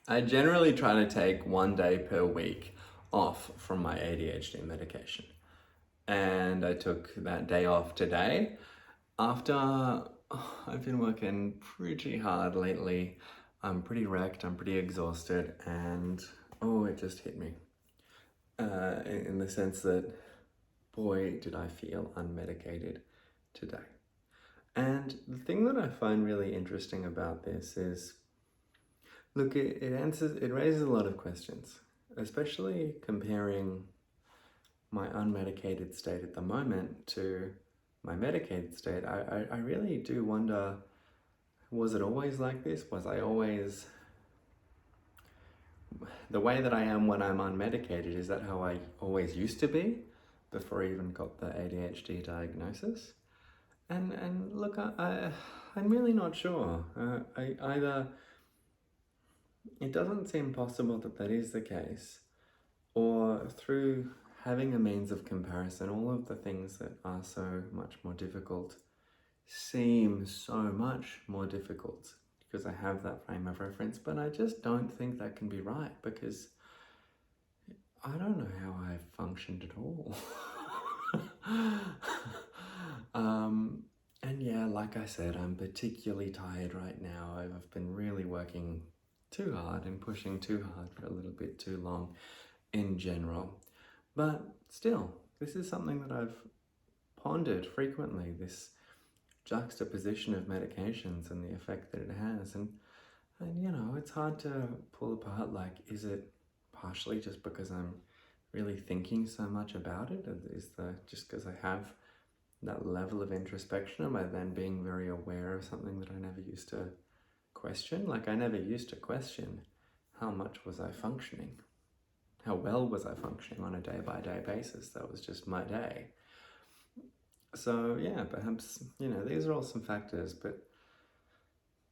I generally try to take 1 day per week off from my ADHD medication. And I took that day off today after I've been working pretty hard lately. I'm pretty wrecked, I'm pretty exhausted, and it just hit me. In the sense that, boy, did I feel unmedicated today. And the thing that I find really interesting about this is, look, it raises a lot of questions, especially comparing my unmedicated state at the moment to my medicated state. I really do wonder, was it always like this? Was I always the way that I am when I'm unmedicated? Is that how I always used to be before I even got the ADHD diagnosis? And look, I'm really not sure. Either it doesn't seem possible that that is the case, or through having a means of comparison, all of the things that are so much more difficult seem so much more difficult because I have that frame of reference, but I just don't think that can be right, because I don't know how I've functioned at all. And yeah, like I said, I'm particularly tired right now. I've been really working too hard and pushing too hard for a little bit too long in general. But still, this is something that I've pondered frequently, this juxtaposition of medications and the effect that it has. And you know, it's hard to pull apart, like, is it partially just because I'm really thinking so much about it? Just because I have that level of introspection? Am I then being very aware of something that I never used to question? Like, I never used to question how much was I functioning? How well was I functioning on a day-by-day basis? That was just my day. So yeah, perhaps, you know, these are all some factors, but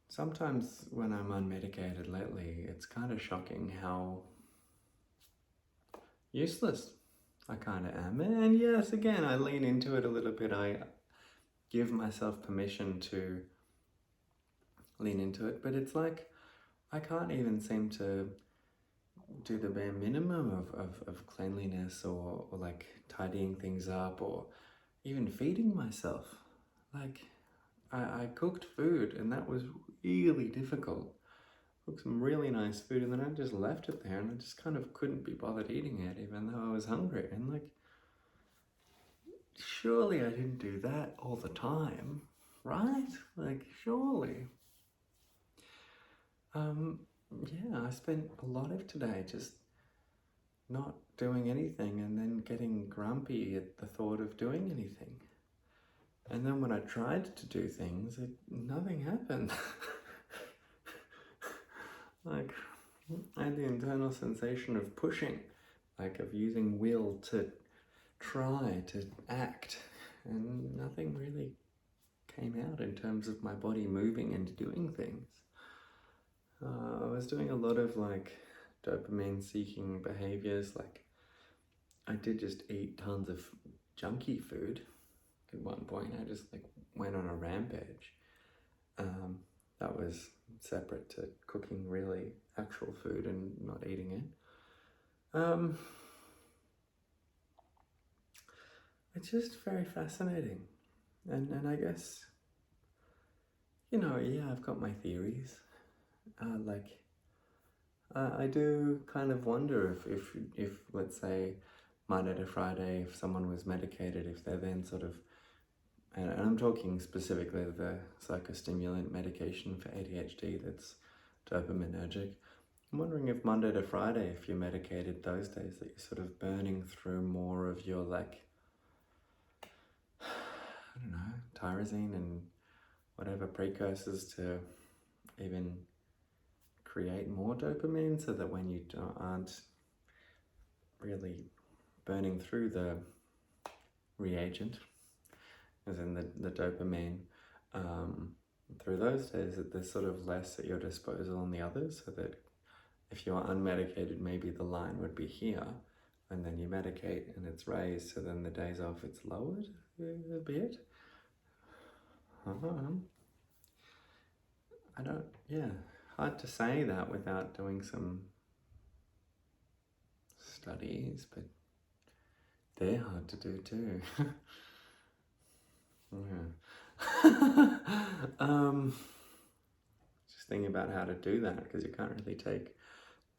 sometimes when I'm unmedicated lately, it's kind of shocking how useless I kind of am. And yes, again, I lean into it a little bit. I give myself permission to lean into it, but it's like I can't even seem to do the bare minimum of cleanliness, or like tidying things up, or even feeding myself. Like, I cooked food, and that was really difficult. Cooked some really nice food, and then I just left it there, and I just kind of couldn't be bothered eating it, even though I was hungry. And like, surely I didn't do that all the time, right? Like, surely. Yeah, I spent a lot of today just not doing anything, and then getting grumpy at the thought of doing anything. And then when I tried to do things, nothing happened. Like, I had the internal sensation of pushing, like of using will to try to act, and nothing really came out in terms of my body moving and doing things. I was doing a lot of like dopamine seeking behaviors. Like, I did just eat tons of junky food at one point. I just like went on a rampage. That was separate to cooking really actual food and not eating it. It's just very fascinating. And I guess, you know, yeah, I've got my theories. I do kind of wonder if let's say Monday to Friday, if someone was medicated, if they're then sort of, and I'm talking specifically the psychostimulant medication for ADHD that's dopaminergic. I'm wondering if Monday to Friday, if you're medicated those days, that you're sort of burning through more of your, like, I don't know, tyrosine and whatever precursors to even create more dopamine, so that when you aren't really burning through the reagent, as in the dopamine, through those days, that there's sort of less at your disposal on the others, so that if you're unmedicated, maybe the line would be here, and then you medicate and it's raised, so then the days off it's lowered a bit. I don't, yeah, hard to say that without doing some studies, but they're hard to do too. Yeah. Just thinking about how to do that, because you can't really take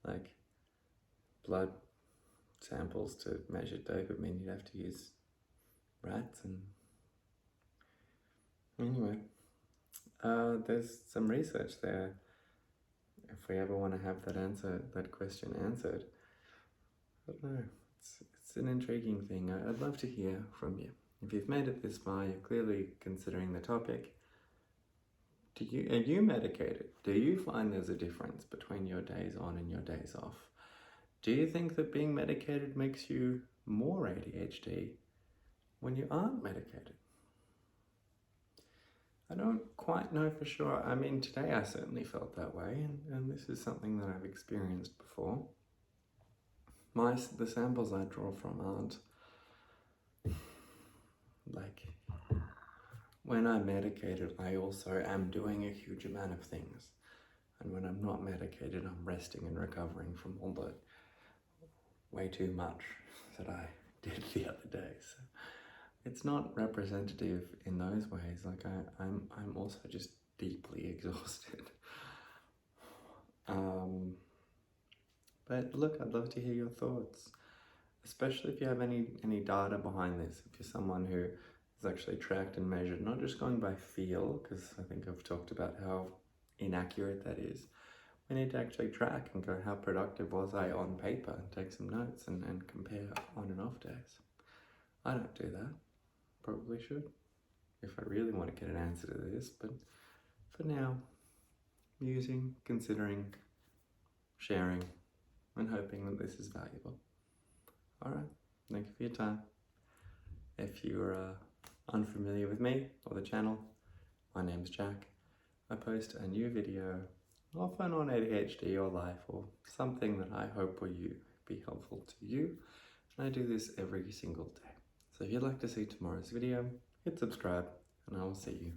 like blood samples to measure dopamine. You'd have to use rats, and anyway, there's some research there if we ever want to have that question answered. I don't know, it's an intriguing thing. I'd love to hear from you. If you've made it this far, you're clearly considering the topic. Are you medicated? Do you find there's a difference between your days on and your days off? Do you think that being medicated makes you more ADHD when you aren't medicated? I don't quite know for sure. I mean, today I certainly felt that way, and this is something that I've experienced before. The samples I draw from aren't like, when I'm medicated, I also am doing a huge amount of things. And when I'm not medicated, I'm resting and recovering from all the way too much that I did the other day. So it's not representative in those ways. Like I'm also just deeply exhausted. But look, I'd love to hear your thoughts, especially if you have any data behind this. If you're someone who is actually tracked and measured, not just going by feel, because I think I've talked about how inaccurate that is. We need to actually track and go, how productive was I on paper, and take some notes and compare on and off days. I don't do that. Probably should, if I really want to get an answer to this, but for now, musing, considering, sharing, and hoping that this is valuable. Alright, thank you for your time. If you're unfamiliar with me or the channel, my name's Jack. I post a new video often on ADHD or life, or something that I hope will be helpful to you. And I do this every single day. So if you'd like to see tomorrow's video, hit subscribe, and I will see you